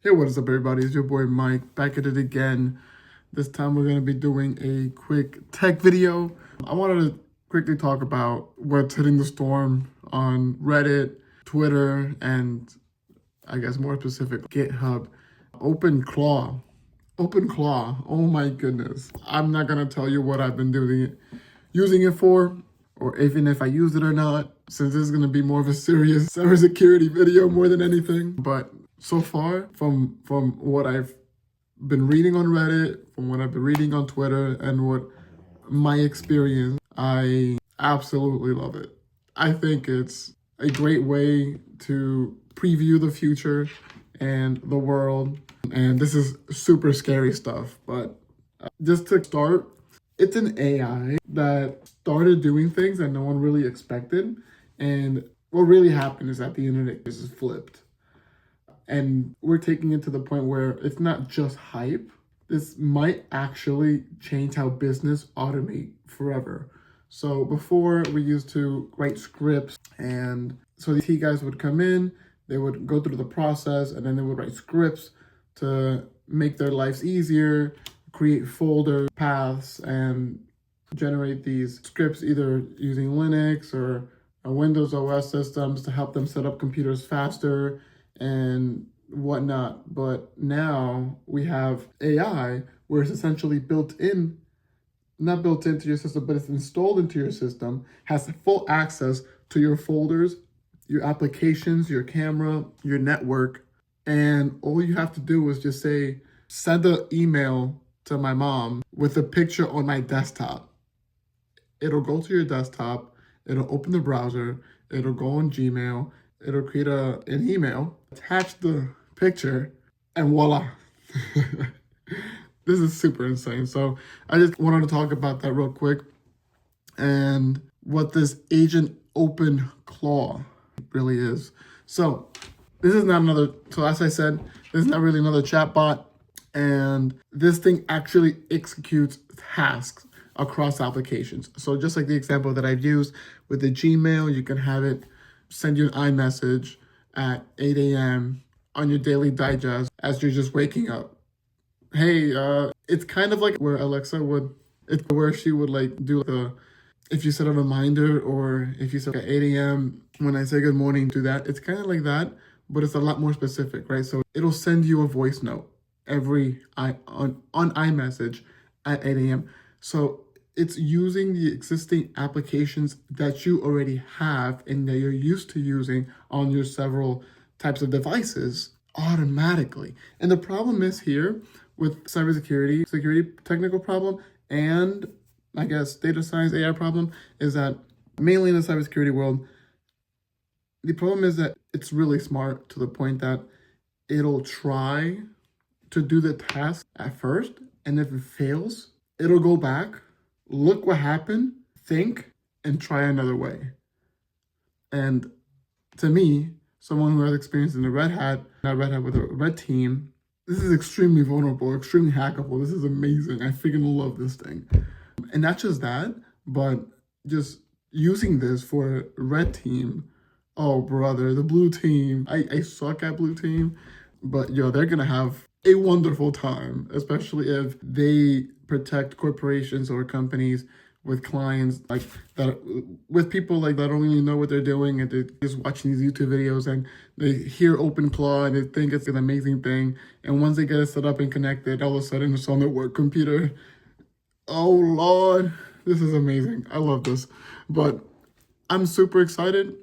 Hey, what is up, everybody? It's your boy Mike back at it again. This time we're going to be doing a quick tech video. I wanted to quickly talk about what's hitting the storm on Reddit, Twitter, and I guess more specific, GitHub. OpenClaw. OpenClaw. Oh my goodness. I'm not going to tell you what I've been using it for, or even if I use it or not, since this is going to be more of a serious cybersecurity video more than anything. But so far, from what I've been reading on Reddit, from what I've been reading on Twitter, and what my experience, I absolutely love it. I think it's a great way to preview the future and the world. And this is super scary stuff, but just to start, it's an AI that started doing things that no one really expected. And what really happened is that the internet just flipped. And we're taking it to the point where it's not just hype. This might actually change how business automate forever. So before, we used to write scripts, and so the IT guys would come in, they would go through the process, and then they would write scripts to make their lives easier, create folder paths, and generate these scripts either using Linux or Windows OS systems to help them set up computers faster and whatnot. But now we have AI where it's essentially not built into your system, but it's installed into your system, has full access to your folders, your applications, your camera, your network. And all you have to do is just say, send an email to my mom with a picture on my desktop. It'll go to your desktop, it'll open the browser, it'll go on Gmail, it'll create an email, attach the picture, and voila. This is super insane. So I just wanted to talk about that real quick and what this agent OpenClaw really is. So this is not so as I said, this is not really another chatbot, and this thing actually executes tasks across applications. So just like the example that I've used with the Gmail, you can have it send you an iMessage at 8 a.m. on your daily digest as you're just waking up. Hey, it's kind of like where Alexa where she would like do if you set a reminder, or if you set at 8 a.m. when I say good morning, do that. It's kind of like that, but it's a lot more specific, right? So it'll send you a voice note on iMessage at 8 a.m. So it's using the existing applications that you already have and that you're used to using on your several types of devices automatically. And the problem is here with cybersecurity, security technical problem, and I guess data science AI problem, is that mainly in the cybersecurity world, the problem is that it's really smart to the point that it'll try to do the task at first, and if it fails, it'll go back, look what happened, think, and try another way. And to me, someone who has experience in not Red Hat with a red team, this is extremely vulnerable, extremely hackable. This is amazing. I freaking love this thing. And not just that, but just using this for red team. Oh, brother, the blue team. I suck at blue team, but yo, they're gonna have a wonderful time, especially if they protect corporations or companies with clients like that, with people like that don't really know what they're doing, and they're just watching these YouTube videos and they hear OpenClaw and they think it's an amazing thing. And once they get it set up and connected, all of a sudden it's on their work computer. Oh Lord, this is amazing. I love this. But I'm super excited.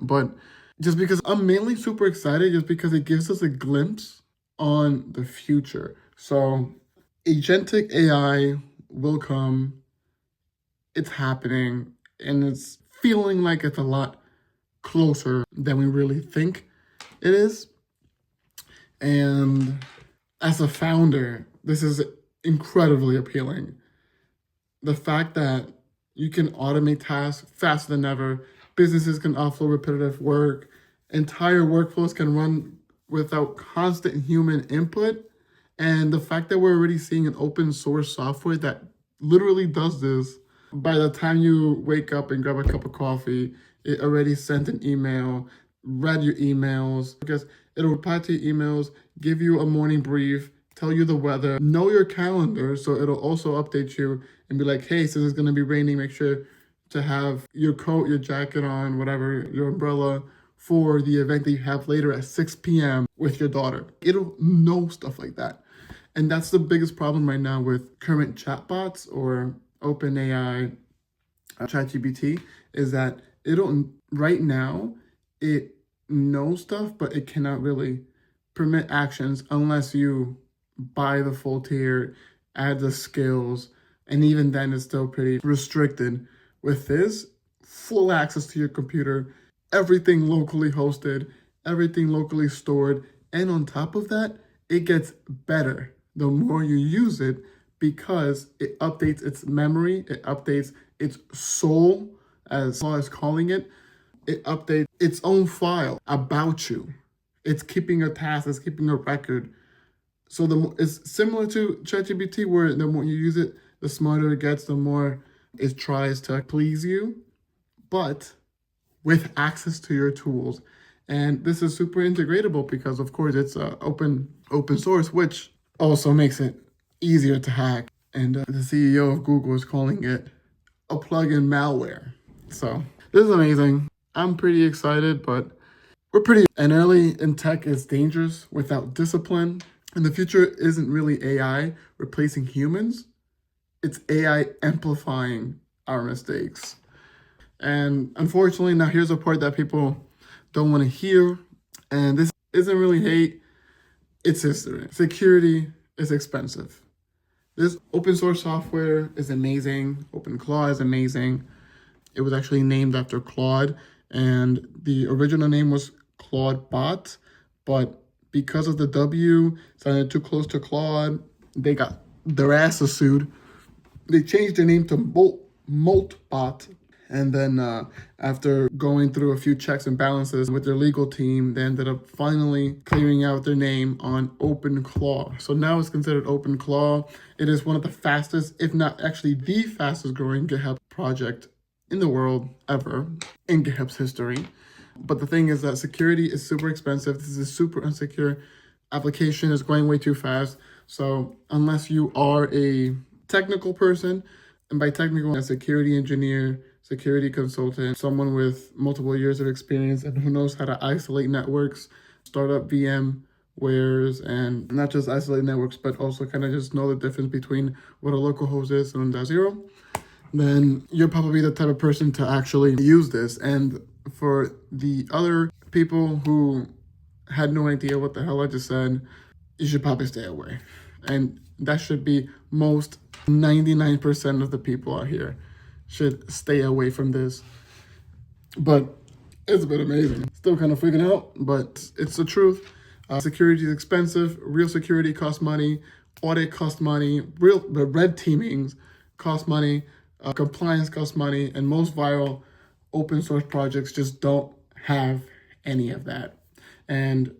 But just because I'm mainly super excited, just because it gives us a glimpse on the future. So agentic AI will come. It's happening, and it's feeling like it's a lot closer than we really think it is. And as a founder, this is incredibly appealing. The fact that you can automate tasks faster than ever, businesses can offload repetitive work, entire workflows can run without constant human input, and the fact that we're already seeing an open source software that literally does this. By the time you wake up and grab a cup of coffee, it already sent an email, read your emails, because It'll reply to your emails, give you a morning brief, tell you the weather, know your calendar. So it'll also update you and be like, hey, since it's going to be raining, make sure to have your coat, your jacket on, whatever, your umbrella for the event that you have later at 6 p.m. with your daughter. It'll know stuff like that. And that's the biggest problem right now with current chatbots or OpenAI, ChatGPT, is that right now, it knows stuff, but it cannot really permit actions unless you buy the full tier, add the skills, and even then it's still pretty restricted. With this, full access to your computer, everything locally hosted, everything locally stored, and on top of that, it gets better the more you use it because it updates its memory, it updates its soul, as Claw is calling it. It updates its own file about you. It's keeping a task, it's keeping a record. So it's similar to ChatGPT, where the more you use it, the smarter it gets, the more it tries to please you, but with access to your tools. And this is super integratable because, of course, it's open source, which also makes it easier to hack. And the CEO of Google is calling it a plug-in malware. So this is amazing. I'm pretty excited, but and early in tech is dangerous without discipline. And the future isn't really AI replacing humans. It's AI amplifying our mistakes. And unfortunately, now here's a part that people don't want to hear. And this isn't really hate, it's history. Security is expensive. This open source software is amazing. OpenClaw is amazing. It was actually named after Claude, and the original name was ClaudeBot, but because of the W sounded too close to Claude, they got their asses sued. They changed their name to Moltbot, and then after going through a few checks and balances with their legal team, they ended up finally clearing out their name on OpenClaw. So now it's considered OpenClaw. It is one of the fastest, if not actually the fastest growing GitHub project in the world ever in GitHub's history. But the thing is that security is super expensive. This is a super unsecure application. It's going way too fast. So unless you are a technical person, and by technical, a security engineer, security consultant, someone with multiple years of experience and who knows how to isolate networks, start up VMwares, and not just isolate networks, but also kind of just know the difference between what a local host is and .0, then you're probably the type of person to actually use this. And for the other people who had no idea what the hell I just said, you should probably stay away. And that should be most 99% of the people out here should stay away from this. But it's been amazing. Still kind of freaking out, but it's the truth. Security is expensive. Real security costs money. Audit costs money. The red teamings cost money. Compliance costs money. And most viral open source projects just don't have any of that. And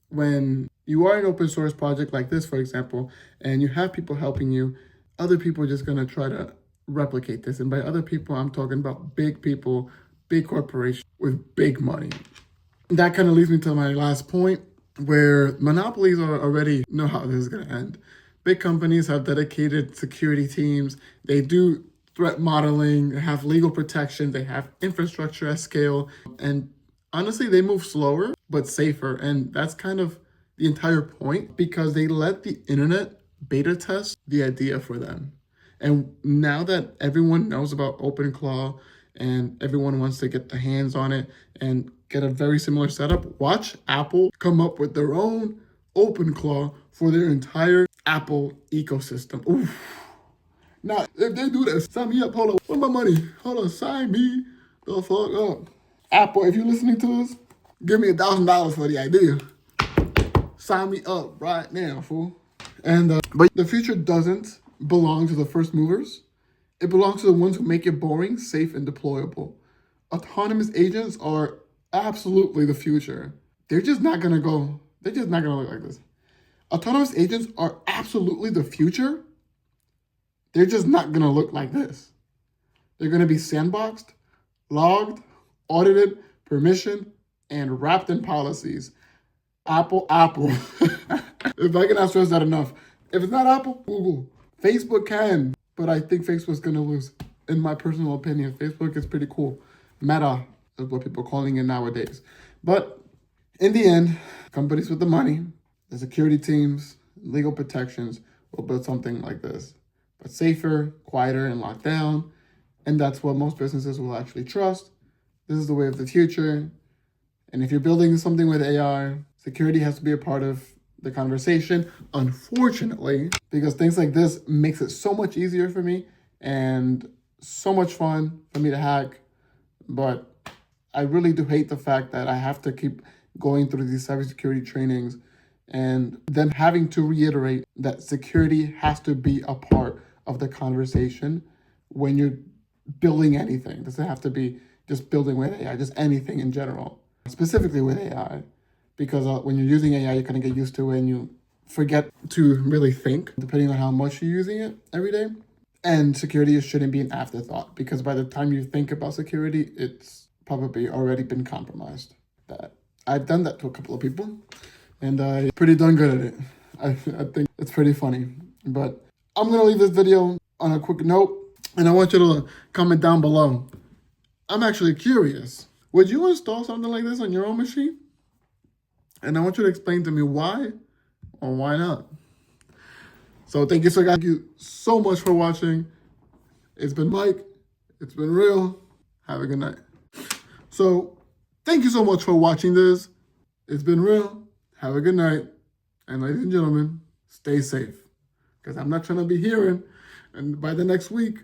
when you are an open source project like this, for example, and you have people helping you, other people are just going to try to replicate this. And by other people, I'm talking about big people, big corporations with big money. That kind of leads me to my last point, where monopolies already know how this is going to end. Big companies have dedicated security teams. They do threat modeling, they have legal protection, they have infrastructure at scale. And honestly, they move slower, but safer. And that's kind of the entire point, because they let the internet beta test the idea for them. And now that everyone knows about OpenClaw and everyone wants to get their hands on it and get a very similar setup, watch Apple come up with their own OpenClaw for their entire Apple ecosystem. Oof. Now, if they do that, sign me up. Hold on, where's my money? Hold on, sign me the fuck up. Apple, if you're listening to this, give me $1,000 for the idea. Sign me up right now, fool. And but the future doesn't belong to the first movers. It belongs to the ones who make it boring, safe, and deployable. Autonomous agents are absolutely the future. They're just not gonna look like this. Autonomous agents are absolutely the future. They're just not gonna look like this. They're gonna be sandboxed, logged, audited, permissioned, and wrapped in policies. Apple. If I cannot stress that enough. If it's not Apple, Google. Facebook can, but I think Facebook's gonna lose. In my personal opinion, Facebook is pretty cool. Meta is what people are calling it nowadays. But in the end, companies with the money, the security teams, legal protections will build something like this. But safer, quieter, and locked down. And that's what most businesses will actually trust. This is the way of the future. And if you're building something with AI, security has to be a part of the conversation, unfortunately, because things like this makes it so much easier for me and so much fun for me to hack. But I really do hate the fact that I have to keep going through these cybersecurity trainings and then having to reiterate that security has to be a part of the conversation when you're building anything. It doesn't have to be just building with AI, just anything in general, specifically with AI. Because when you're using AI, you kind of get used to it and you forget to really think, depending on how much you're using it every day. And security shouldn't be an afterthought, because by the time you think about security, it's probably already been compromised. That I've done that to a couple of people, and I'm pretty darn good at it. I think it's pretty funny. But I'm going to leave this video on a quick note, and I want you to comment down below. I'm actually curious. Would you install something like this on your own machine? And I want you to explain to me why or why not. So thank you so much for watching. It's been Mike. It's been real. Have a good night. So thank you so much for watching this. It's been real. Have a good night. And ladies and gentlemen, stay safe. Because I'm not trying to be hearing, and by the next week,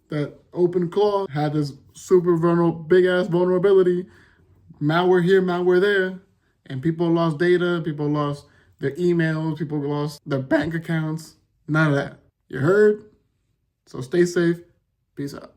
that OpenClaw had this super big ass vulnerability, malware here, malware there. And people lost data, people lost their emails, people lost their bank accounts. None of that. You heard? So stay safe. Peace out.